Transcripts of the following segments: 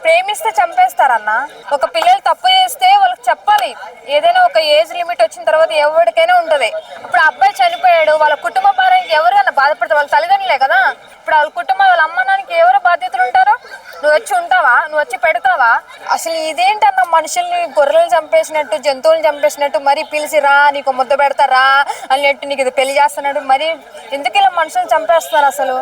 ప్రేమిస్తే చంపేస్తారన్న. ఒక పిల్లలు తప్పు చేస్తే వాళ్ళకి చెప్పాలి. ఏదైనా ఒక ఏజ్ లిమిట్ వచ్చిన తర్వాత ఎవరికైనా ఉంటది. ఇప్పుడు అబ్బాయి చనిపోయాడు, వాళ్ళ కుటుంబ భారానికి ఎవరైనా బాధపడతారు? వాళ్ళ తల్లిదండ్రులే కదా. ఇప్పుడు వాళ్ళ కుటుంబం, వాళ్ళ అమ్మ నాన్నకి ఎవరు బాధ్యతలు ఉంటారు? నువ్వు వచ్చి ఉంటావా? నువ్వు వచ్చి పెడతావా? అసలు ఇదేంటన్న, మనుషుల్ని గొర్రెలు చంపేసినట్టు, జంతువులు చంపేసినట్టు మరీ పిలిచి రా నీకు ముద్ద పెడతారా అన్నట్టు, నీకు ఇది పెళ్లి చేస్తున్నట్టు మరి ఎందుకు ఇలా మనుషులు చంపేస్తున్నారు అసలు?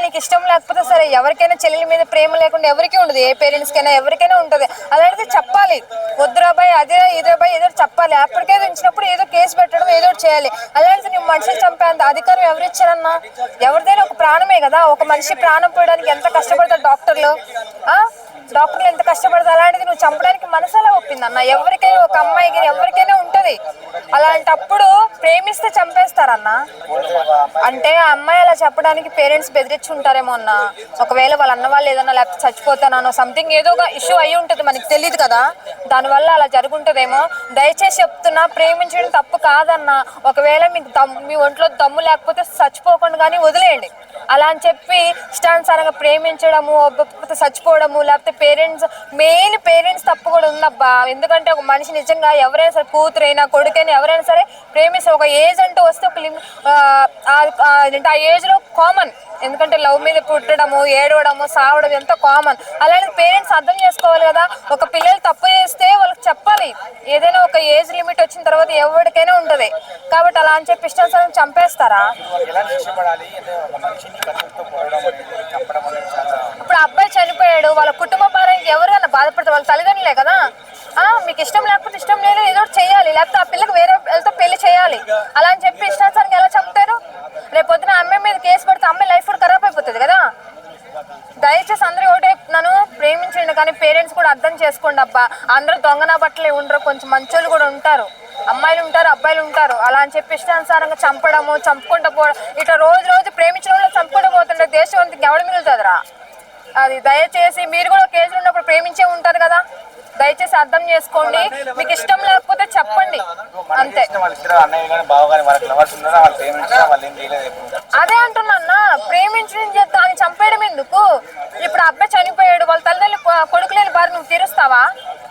నీకు ఇష్టం లేకపోతే సరే, ఎవరికైనా చెల్లెల మీద ప్రేమ లేకుండా ఎవరికీ ఉండదు. ఏ పేరెంట్స్కైనా ఎవరికైనా ఉంటుంది. అలాంటిది చెప్పాలి. వద్దురాబాయ్ అదే ఇదేబాయ్ ఏదో చెప్పాలి. అప్పటికే ఉంచినప్పుడు ఏదో కేసు పెట్టడం ఏదో చేయాలి. అలాంటిది నువ్వు మనుషులు చంపేంత అధికారం ఎవరిచ్చారన్నా? ఎవరిదైనా ఒక ప్రాణమే కదా. ఒక మనిషి ప్రాణం పోయడానికి ఎంత కష్టపడతారు డాక్టర్లు. డాక్టర్లు ఎంత కష్టపడతారు. అలాంటిది నువ్వు చంపడానికి మనసు ఎలా ఒప్పిందన్న? ఎవరికైనా, ఒక అమ్మాయికి ఎవరికైనా ఉంటుంది. అలాంటప్పుడు ప్రేమిస్తే చంపేస్తారన్న. అంటే ఆ అమ్మాయి అలా చెప్పడానికి పేరెంట్స్ బెదిరించి ఉంటారేమో అన్న. ఒకవేళ వాళ్ళ అన్న వాళ్ళు ఏదన్నా లేకపోతే చచ్చిపోతానో సంథింగ్ ఏదో ఒక ఇష్యూ అయ్యి ఉంటుంది, మనకి తెలియదు కదా. దానివల్ల అలా జరుగుంటుందేమో. దయచేసి చెప్తున్నా, ప్రేమించడం తప్పు కాదన్న. ఒకవేళ మీకు మీ ఒంట్లో దమ్ము లేకపోతే చచ్చిపోకుండా కానీ వదిలేయండి. అలా అని చెప్పి ఇష్టానుసారంగా ప్రేమించడము, చచ్చిపోవడము, లేకపోతే మెయిన్ పేరెంట్స్ తప్పు కూడా ఉందబ్బా. ఎందుకంటే ఒక మనిషి నిజంగా ఎవరైనా సరే, కూతురైనా కొడుకైనా ఎవరైనా సరే ప్రేమిస్తే ఒక ఏజ్ అంటూ వస్తే ఒక ఆ ఏజ్లో కామన్. ఎందుకంటే లవ్ మీద పుట్టడము, ఏడవడము, సావడం ఎంత కామన్. అలాంటి పేరెంట్స్ అర్థం చేసుకోవాలి కదా. ఒక పిల్లలు తప్పు చేస్తే వాళ్ళకి చెప్పాలి. ఏదైనా ఒక ఏజ్ లిమిట్ వచ్చిన తర్వాత ఎవరికైనా ఉంటుంది. కాబట్టి అలా అని చెప్పి ఇష్టానుసారం చంపేస్తారా? ఇప్పుడు అబ్బాయి చనిపోయాడు, వాళ్ళ కుటుంబ భారానికి ఎవరైనా బాధపడతారు? వాళ్ళ తల్లిదండ్రులే కదా. మీకు ఇష్టం లేకపోతే ఇష్టం లేదు, ఏదో చేయాలి. లేకపోతే ఆ పిల్లకి వేరే వాళ్ళతో పెళ్లి చేయాలి. అలా అని చెప్పి ఇష్టానుసారంగా ఎలా చంపుతారు? రేపు పొద్దున అమ్మాయి మీద కేసు పడితే అమ్మాయి లైఫ్ కూడా ఖరాబ్ అయిపోతుంది కదా. దయచేసి అందరూ ఒకటే నన్ను ప్రేమించండి, కానీ పేరెంట్స్ కూడా అర్థం చేసుకోండి అబ్బా. అందరూ దొంగన బట్టలే ఉండరు, కొంచెం మంచోళ్ళు కూడా ఉంటారు. అమ్మాయిలు ఉంటారు, అబ్బాయిలు ఉంటారు. అలా అని చెప్పి ఇష్టానుసారంగా చంపడము, చంపుకుంటూ పోవడం, ఇట్లా రోజు ప్రేమించిన వాళ్ళు చంపుకుంటూ పోతుంటే దేశం అంతా ఎవడ మిగులుతుందిరా? అది దయచేసి మీరు కూడా కేసులు ఉన్నప్పుడు ప్రేమించే ఉంటారు కదా. దయచేసి అర్థం చేసుకోండి. మీకు ఇష్టం లేకపోతే చెప్పండి, అంతే. అదే అంటున్నా, ప్రేమించడం చేద్దాం అని చంపేయడం ఎందుకు? ఇప్పుడు అబ్బాయి చనిపోయాడు, వాళ్ళ తల్లిదండ్రులు కొడుకు లేని బారి నువ్వు తీరుస్తావా?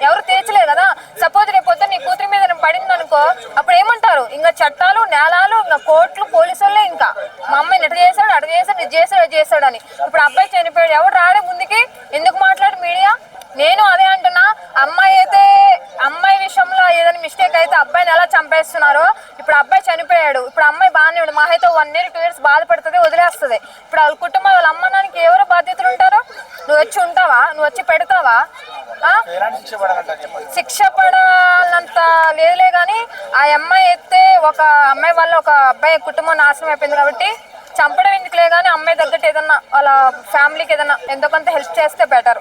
ఎవరు తీర్చలేదు కదా. సపోజ్ రేపు పొద్దున్న నీ కూతురి మీద పడింది అనుకో, అప్పుడు ఏమంటారు? ఇంకా చట్టాలు, నేలాలు, ఇంకా కోర్టులు, పోలీసు వాళ్ళే ఇంకా మా అమ్మాయిని ఎటు చేశాడు, అటు చేశాడు, ఇది చేశాడు, అది చేశాడు అని. ఇప్పుడు అబ్బాయి చనిపోయాడు, ఎవరు రాడే ముందుకి? ఎందుకు మాట్లాడు మీడియా? నేను అదే అంటున్నా, అమ్మాయి విషయంలో ఏదైనా మిస్టేక్ అయితే అబ్బాయిని ఎలా చంపేస్తున్నారో. ఇప్పుడు అబ్బాయి చనిపోయాడు, ఇప్పుడు అమ్మాయి బాగానే ఉంది, మా అయితే 1 year 2 years బాధపడుతుంది, వదిలేస్తుంది. ఇప్పుడు వాళ్ళ కుటుంబం, వాళ్ళ అమ్మ నాన్నకి ఎవరు బాధ్యతలు ఉంటారు? నువ్వు వచ్చి ఉంటావా? నువ్వు వచ్చి పెడతావా? శిక్ష పడాలంత లేదులే, కానీ ఆ అమ్మాయి అయితే ఒక అమ్మాయి వల్ల ఒక అబ్బాయి కుటుంబం నాశనం అయిపోయింది. కాబట్టి చంపడం ఎందుకులే, కానీ అమ్మాయి తగ్గట్టు ఏదన్నా వాళ్ళ ఫ్యామిలీకి ఏదన్నా ఎంతో కొంత హెల్ప్ చేస్తే బెటర్.